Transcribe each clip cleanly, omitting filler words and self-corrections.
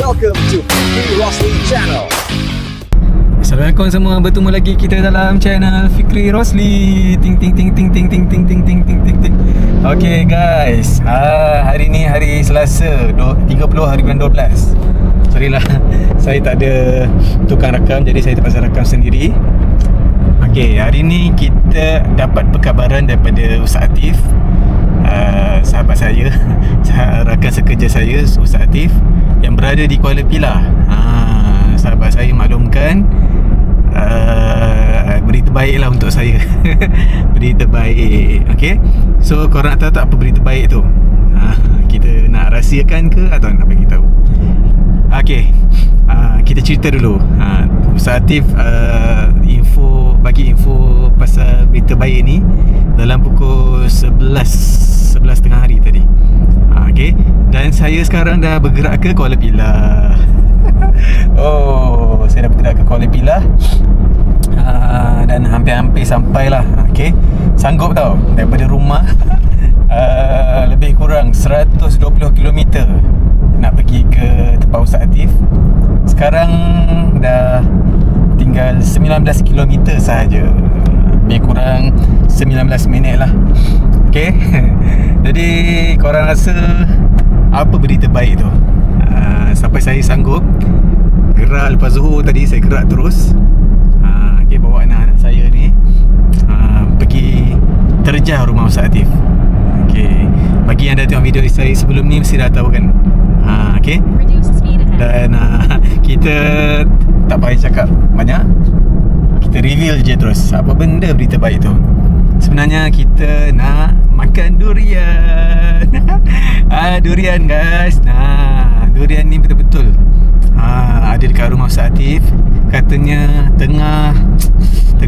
Welcome to Fikri Rosli Channel. Assalamualaikum semua, bertemu lagi kita dalam channel Fikri Rosli. Ting ting ting ting ting ting ting ting ting ting ting ting. Okay guys, hari ni hari Selasa 30 hari bulan 12. Sorry lah, saya tak ada tukang rakam, jadi saya terpaksa rakam sendiri. Okay, hari ni kita dapat perkabaran daripada Ustaz Atif, sahabat saya, rakan sekerja saya, Ustaz Atif, yang berada di Kuala Pilah. Sahabat saya maklumkan, berita baik lah untuk saya. Berita baik. Okay, so korang nak tahu tak apa berita baik tu? Kita nak rahsiakan ke atau nak bagi tahu? Okay, kita cerita dulu. Ustaz Atif bagi info pasal berita baik ni dalam pukul 11.30 hari tadi. Okay, dan saya sekarang dah bergerak ke Kuala Pilah. Oh, saya dah bergerak ke Kuala Pilah, dan hampir-hampir sampai lah. Okay, sanggup tau daripada rumah. Lebih kurang 120 km nak pergi ke tempat Ustaz Atif. Sekarang dah tinggal 19 km sahaja, lebih kurang 19 minit lah. Okay. Jadi korang rasa apa berita baik tu? Sampai saya sanggup gerak lepas Zuhur tadi, saya gerak terus. Okay, bawa anak-anak saya ni pergi terjah rumah Ustaz Atif. Okay, bagi yang dah tengok video saya sebelum ni mesti dah tahu kan. Okay, dan kita tak payah cakap banyak, kita reveal je terus apa benda berita baik tu. Sebenarnya kita nak makan durian. Durian guys. Durian ni betul-betul ada dekat rumah Ustaz Atif. Katanya tengah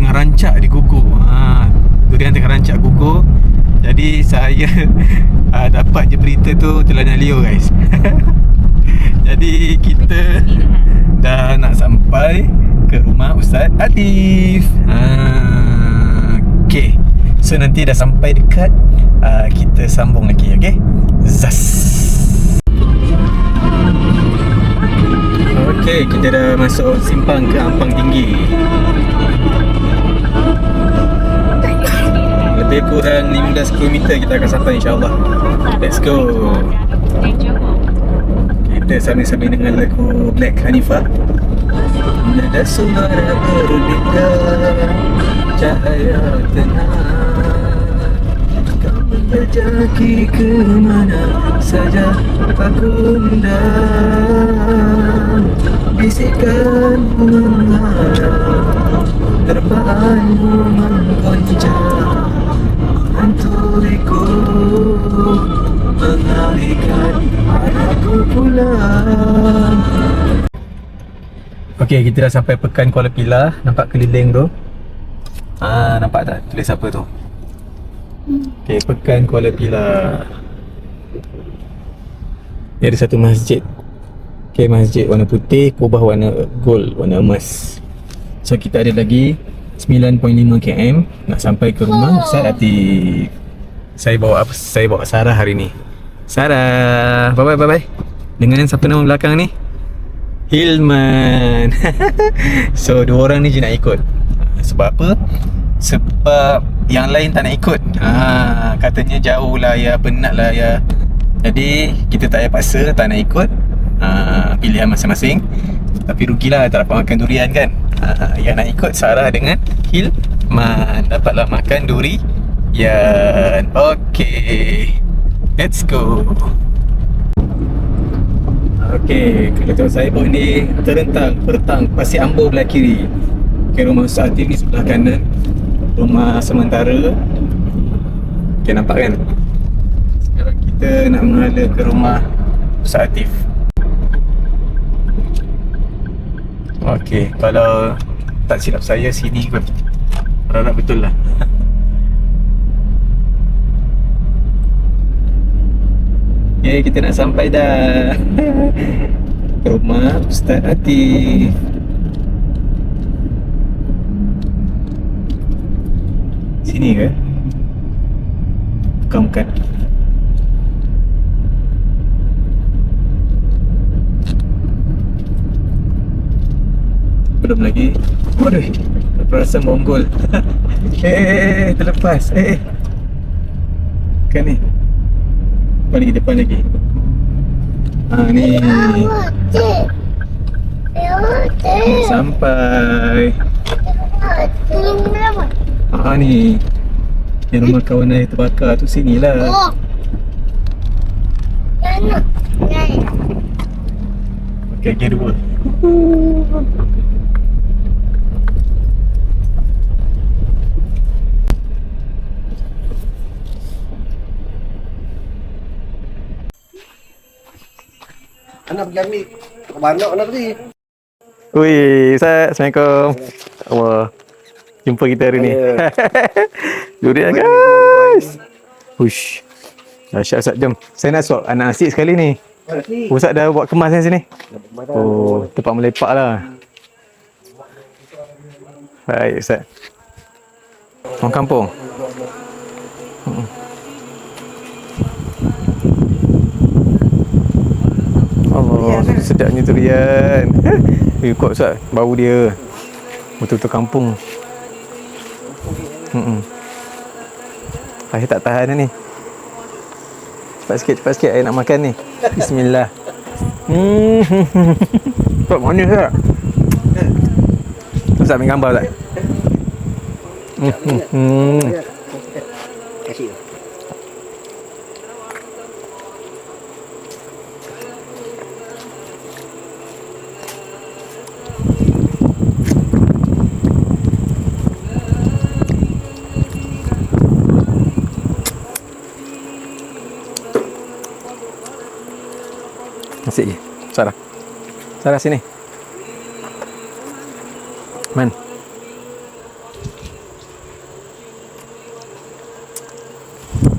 rancak di gugur. Durian tengah rancak gugur. Jadi saya dapat je berita tu telah liur guys. Jadi kita dah nak sampai ke rumah Ustaz Atif. Okay, so nanti dah sampai dekat, kita sambung lagi. Okay, zas. Okay, kita dah masuk simpang ke Ampang Tinggi. Lebih kurang 15 km kita akan sampai insyaAllah. Let's go. Kita sambil-sambil dengan lagu Black Hanifah. Nada suara berbeda, cahaya tenang, kau menjejaki ke mana saja aku undang. Bisikanmu menghadap, terbahanmu menggoncang, hanturiku mengalihkan arahku pulang. Okay, kita dah sampai Pekan Kuala Pilah. Nampak keliling tu? Nampak tak tulis apa tu? Okay, Pekan Kuala Pilah. Ni ada satu masjid. Okay, masjid warna putih, kubah warna gold, warna emas. So kita ada lagi 9.5 km nak sampai ke rumah Ustaz Atif. Saya bawa Sarah hari ni. Sarah, bye-bye. Dengan siapa nama belakang ni? Hilman. So dua orang ni je nak ikut. Sebab apa? Sebab yang lain tak nak ikut. Katanya jauh lah ya, penat lah ya. Jadi kita tak payah paksa, tak nak ikut. Pilihan masing-masing. Tapi rugilah tak dapat makan durian kan. Yang nak ikut Sarah dengan Hilman, dapatlah makan durian. Okay, let's go. Okay, kalau tengok saya pun ni terentang petang Pasir Ambo belah kiri. Okay, rumah Ustaz Atif ni sebelah kanan, rumah sementara. Okay, nampak kan? Sekarang kita nak menghala ke rumah Ustaz Atif. Okay, kalau tak silap saya sini kot. Harap betul lah. Okay, kita nak sampai dah. Rumah Ustaz Atif. Sini ke? Bukan. belum lagi. Waduh, terperasan monggol. Terlepas. Kan ni. Depan lagi. Ni. Sampai. Ni. Yang rumah kawan saya terbakar tu sinilah. Okay, gear 2. Anak pergi ambil banyak anak tadi. Ui, Ustaz. Assalamualaikum. Allah. Jumpa kita hari ni. Durian guys. Uish. Dahsyat Ustaz, jom. Saya nak suap anak nasi sekali ni. Ustaz dah buat kemas kan sini? Oh, tempat melepak lah. Baik Ustaz. Orang kampung. Allah, sedapnya durian. Kuat Ustaz, bau dia betul-betul kampung. Saya tak tahan dah ni. Cepat sikit saya nak makan ni. Bismillah. Tak manis tak? Ustaz ambil gambar tak? Kasih. Nasi je. Sarah sini. Man.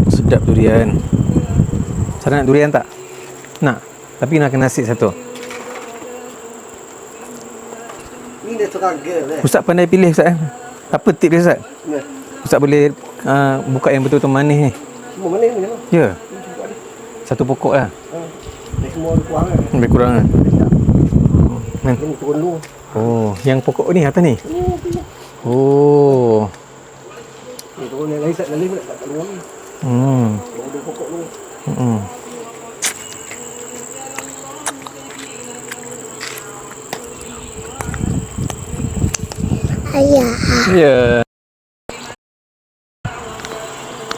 Sedap durian. Sarah nak durian tak? Nak. Tapi nak kena nasi satu. Ni dia teraga lah. Ustaz pandai pilih Ustaz. Apa tip dia Ustaz? Ustaz boleh buka yang betul-betul manis ni. Semua mana ni? Ya. Satu pokok lah. Semua kurang kan? Lebih kurang kan? Man. Ini turun dulu. Oh, yang pokok ni atas ni? Oh. Ni turun yang lain tak lain tak turun ni. Turun pokok dulu. Ayah. Ya.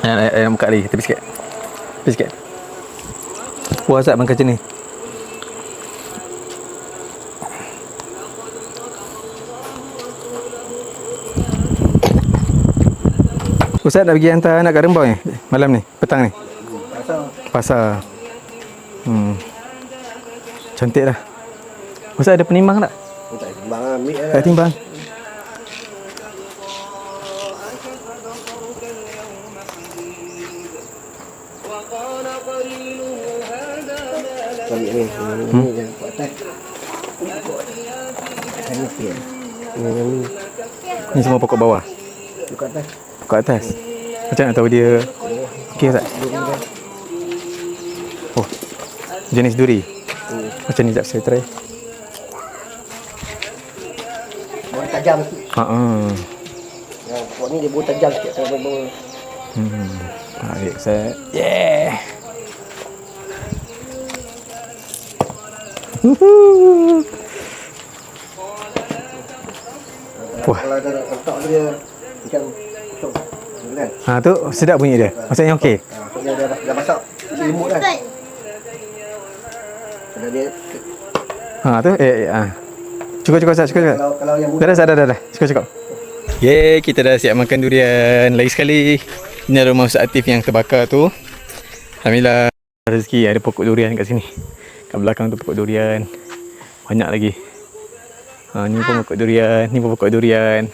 Ayah buka lagi, tepi sikit. Puas tak makan macam ni? Ustaz nak pergi hantar anak kat Rembau ni malam ni, petang ni. Pasar. Cantik dah. Ustaz ada penimbang tak? Tak timbang ambil lah. Tak timbang. Ambil ni. Ni jangan buat atas. Ni. Ni semua pokok bawah. Buka atas. Pokok atas. Macam nak tahu dia okey tak? Oh. Jenis duri. Macam ni jap saya try. Bau tajam sikit. Pokok ni dia bau tajam sikit kalau bau. Baik, saya. Yeah. Wah. Kalau ada letak dia macam kosong. Kan? Tu sedap bunyi dia. Maksudnya okey. Maksudnya dah masak. Selimut kan. Kalau dia Tu Cukup Ustaz, cukup. kalau yang muda Dah. Cukup. Yeay, kita dah siap makan durian. Lagi sekali, ini rumah Ustaz Atif yang terbakar tu. Alhamdulillah, rezeki ada pokok durian kat sini. Kat belakang tu pokok durian. Banyak lagi. Ni pun pokok durian, ni pun pokok durian.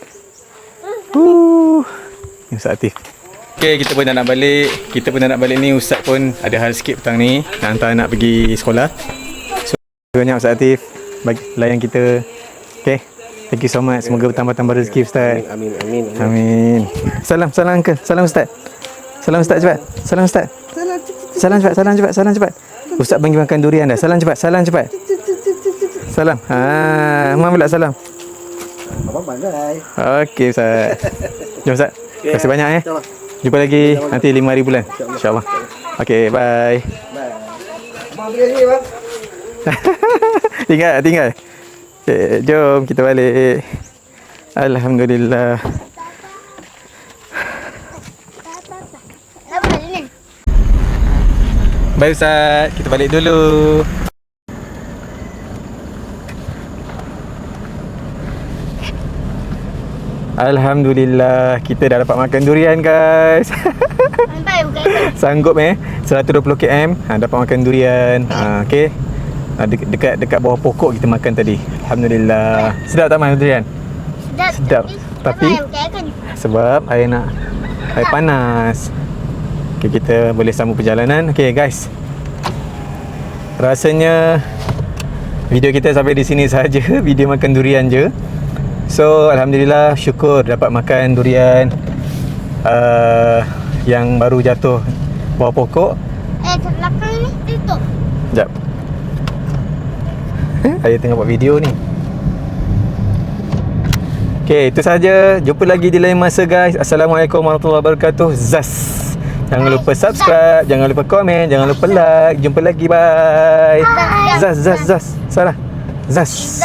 Ni Ustaz Atif. Okay, kita pun dah nak balik ni. Ustaz pun ada hal sikit petang ni, nak hantar anak pergi sekolah. So, banyak Ustaz Atif bagi layan kita. Okay, thank you so much. Semoga bertambah-tambah rezeki Ustaz. Amin. Salam Uncle. Salam Ustaz. Salam Ustaz cepat. Salam Ustaz. Salam cepat. Ustaz bagi makan durian dah. Salam cepat. Salam. Mama pula salam. Abang pandai. Okey Ustaz. Jom Ustaz. Terima kasih banyak InsyaAllah. Jumpa lagi nanti 5 hari bulan. InsyaAllah. Okey, bye. Bye. Abang beli ni bang. tinggal. Okay, jom kita balik. Alhamdulillah. Bye Ustaz, kita balik dulu. Alhamdulillah, kita dah dapat makan durian guys. Sanggup 120 km dapat makan durian. Okey. Dekat bawah pokok kita makan tadi. Alhamdulillah. Sedap tak makan durian? Sedap. Tapi sebab air panas. Okay, kita boleh sambung perjalanan. Okay guys, rasanya video kita sampai di sini saja. Video makan durian je. So Alhamdulillah, syukur dapat makan durian yang baru jatuh bawah pokok. Belakang ni tutup. Sekejap. Saya tengah buat video ni. Okay, itu saja. Jumpa lagi di lain masa guys. Assalamualaikum warahmatullahi wabarakatuh. Zas. Jangan lupa subscribe, jangan lupa komen, jangan lupa like. Jumpa lagi, bye. Zas. Salah. Zas.